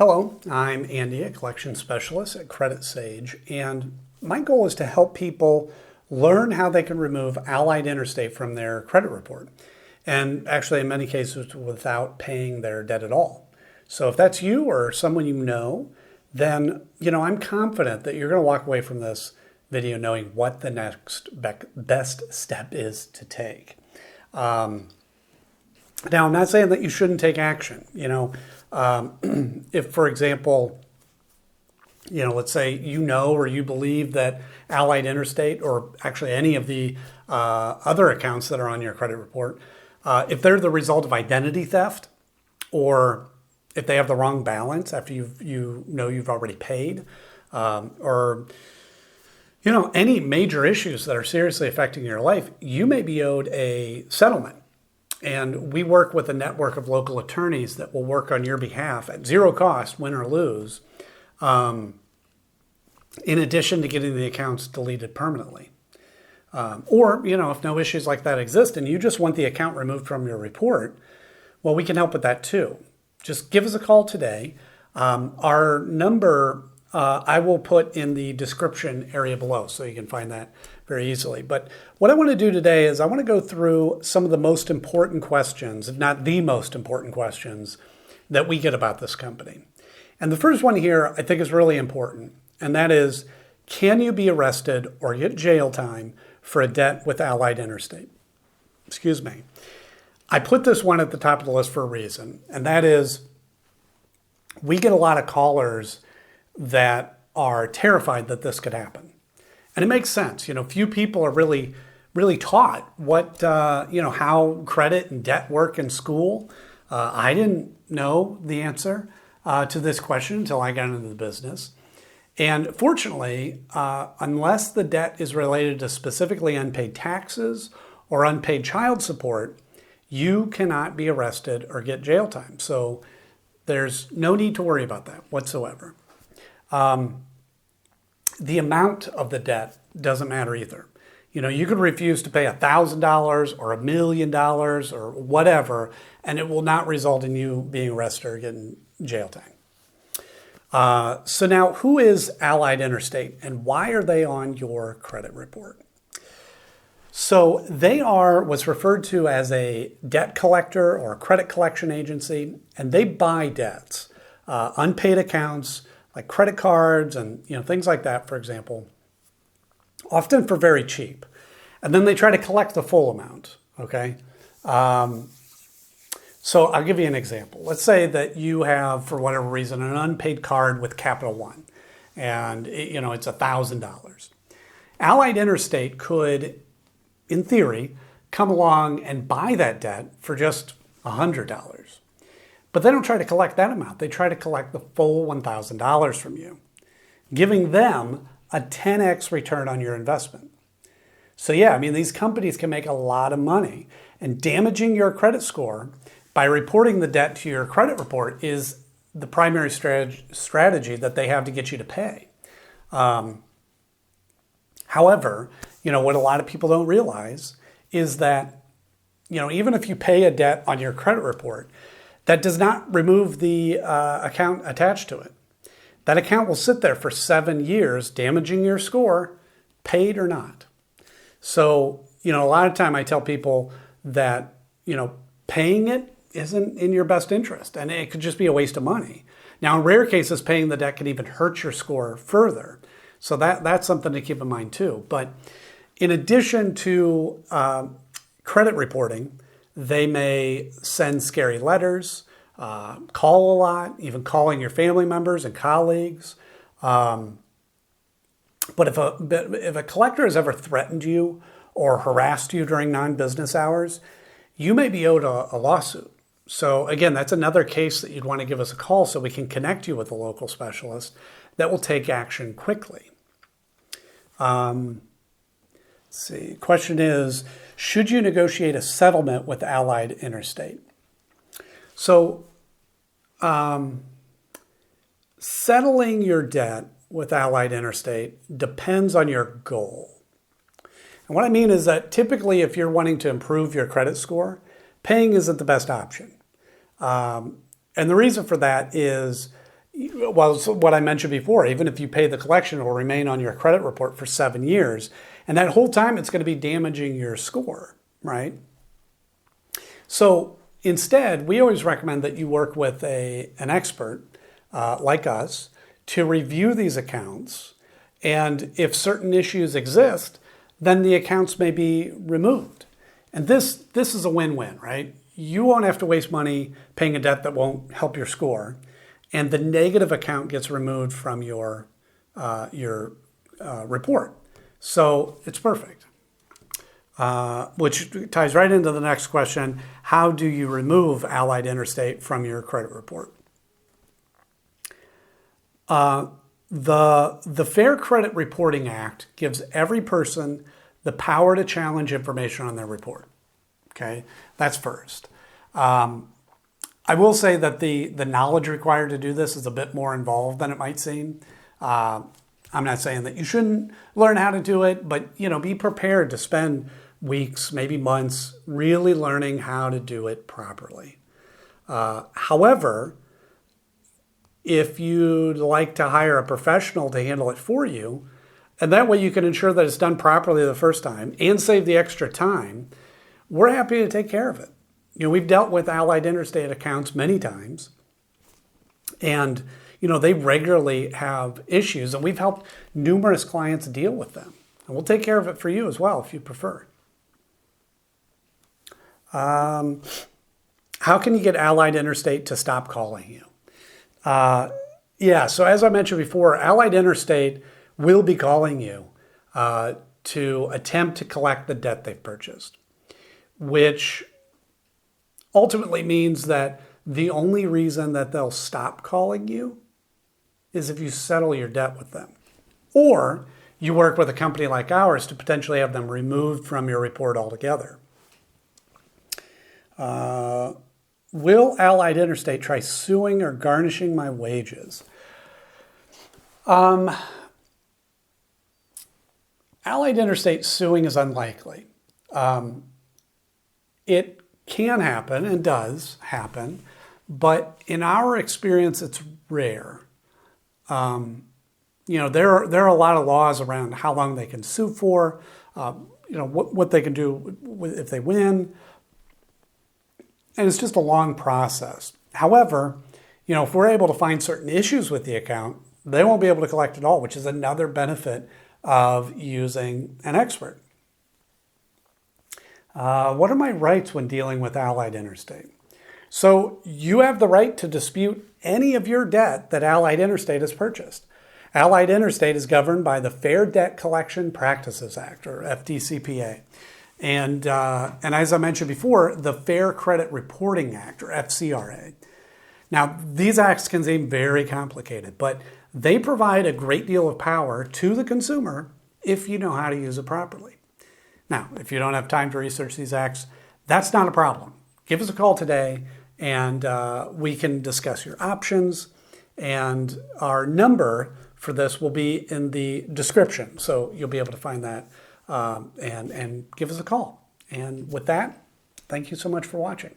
Hello, I'm Andy, a collection specialist at Credit Sage, and my goal is to help people learn how they can remove Allied Interstate from their credit report, and actually in many cases without paying their debt at all. So if that's you or someone you know, then I'm confident that you're going to walk away from this video knowing what the next best step is to take. Now, I'm not saying that you shouldn't take action. If, for example, let's say or you believe that Allied Interstate, or actually any of the other accounts that are on your credit report, if they're the result of identity theft, or if they have the wrong balance after you've already paid, or any major issues that are seriously affecting your life, you may be owed a settlement. And we work with a network of local attorneys that will work on your behalf at zero cost, win or lose, in addition to getting the accounts deleted permanently. Or if no issues like that exist and you just want the account removed from your report, well, we can help with that too. Just give us a call today. Our number I will put in the description area below, so you can find that very easily. But what I want to do today is I want to go through some of the most important questions, if not the most important questions, that we get about this company. And the first one here I think is really important, and that is, can you be arrested or get jail time for a debt with Allied Interstate? Excuse me. I put this one at the top of the list for a reason, and that is we get a lot of callers that are terrified that this could happen. And it makes sense. Few people are really taught what, how credit and debt work in school. I didn't know the answer to this question until I got into the business. And fortunately, unless the debt is related to specifically unpaid taxes or unpaid child support, you cannot be arrested or get jail time. So there's no need to worry about that whatsoever. The amount of the debt doesn't matter either. You could refuse to pay $1,000 or $1 million or whatever, and it will not result in you being arrested or getting jail time. So now, who is Allied Interstate and why are they on your credit report? So they are what's referred to as a debt collector or a credit collection agency, and they buy debts, unpaid accounts, like credit cards and things like that, for example, often for very cheap. And then they try to collect the full amount, okay? So I'll give you an example. Let's say that you have, for whatever reason, an unpaid card with Capital One, and it's $1,000. Allied Interstate could, in theory, come along and buy that debt for just $100. But they don't try to collect that amount. They try to collect the full $1,000 from you, giving them a 10x return on your investment. So these companies can make a lot of money, and damaging your credit score by reporting the debt to your credit report is the primary strategy that they have to get you to pay. However, what a lot of people don't realize is that, even if you pay a debt on your credit report, that does not remove the account attached to it. That account will sit there for 7 years, damaging your score, paid or not. So, a lot of time I tell people that, paying it isn't in your best interest, and it could just be a waste of money. Now, in rare cases, paying the debt can even hurt your score further. So that's something to keep in mind too. But in addition to credit reporting, they may send scary letters, call a lot, even calling your family members and colleagues. But if a collector has ever threatened you or harassed you during non-business hours, you may be owed a lawsuit. So again, that's another case that you'd want to give us a call so we can connect you with a local specialist that will take action quickly. Let's see. Question is, should you negotiate a settlement with Allied Interstate? So, settling your debt with Allied Interstate depends on your goal. And what I mean is that typically if you're wanting to improve your credit score, paying isn't the best option. And the reason for that is, well, so what I mentioned before, even if you pay the collection, it will remain on your credit report for 7 years. And that whole time, it's going to be damaging your score, right? So instead, we always recommend that you work with an expert like us to review these accounts. And if certain issues exist, then the accounts may be removed. And this is a win-win, right? You won't have to waste money paying a debt that won't help your score. And the negative account gets removed from your report. So it's perfect. Which ties right into the next question. How do you remove Allied Interstate from your credit report? The Fair Credit Reporting Act gives every person the power to challenge information on their report. Okay, that's first. I will say that the knowledge required to do this is a bit more involved than it might seem. I'm not saying that you shouldn't learn how to do it, but be prepared to spend weeks, maybe months, really learning how to do it properly. However, if you'd like to hire a professional to handle it for you, and that way you can ensure that it's done properly the first time and save the extra time, we're happy to take care of it. We've dealt with Allied Interstate accounts many times, and they regularly have issues, and we've helped numerous clients deal with them. And we'll take care of it for you as well if you prefer. How can you get Allied Interstate to stop calling you? So as I mentioned before, Allied Interstate will be calling you to attempt to collect the debt they've purchased, which ultimately means that the only reason that they'll stop calling you is if you settle your debt with them. Or you work with a company like ours to potentially have them removed from your report altogether. Will Allied Interstate try suing or garnishing my wages? Allied Interstate suing is unlikely. It can happen and does happen, but in our experience, it's rare. There are a lot of laws around how long they can sue for, what they can do if they win, and it's just a long process. However, if we're able to find certain issues with the account, they won't be able to collect it all, which is another benefit of using an expert. What are my rights when dealing with Allied Interstate? So you have the right to dispute any of your debt that Allied Interstate has purchased. Allied Interstate is governed by the Fair Debt Collection Practices Act, or FDCPA. And as I mentioned before, the Fair Credit Reporting Act, or FCRA. Now, these acts can seem very complicated, but they provide a great deal of power to the consumer if you know how to use it properly. Now, if you don't have time to research these acts, that's not a problem. Give us a call today, and we can discuss your options. And our number for this will be in the description, so you'll be able to find that and give us a call. And with that, thank you so much for watching.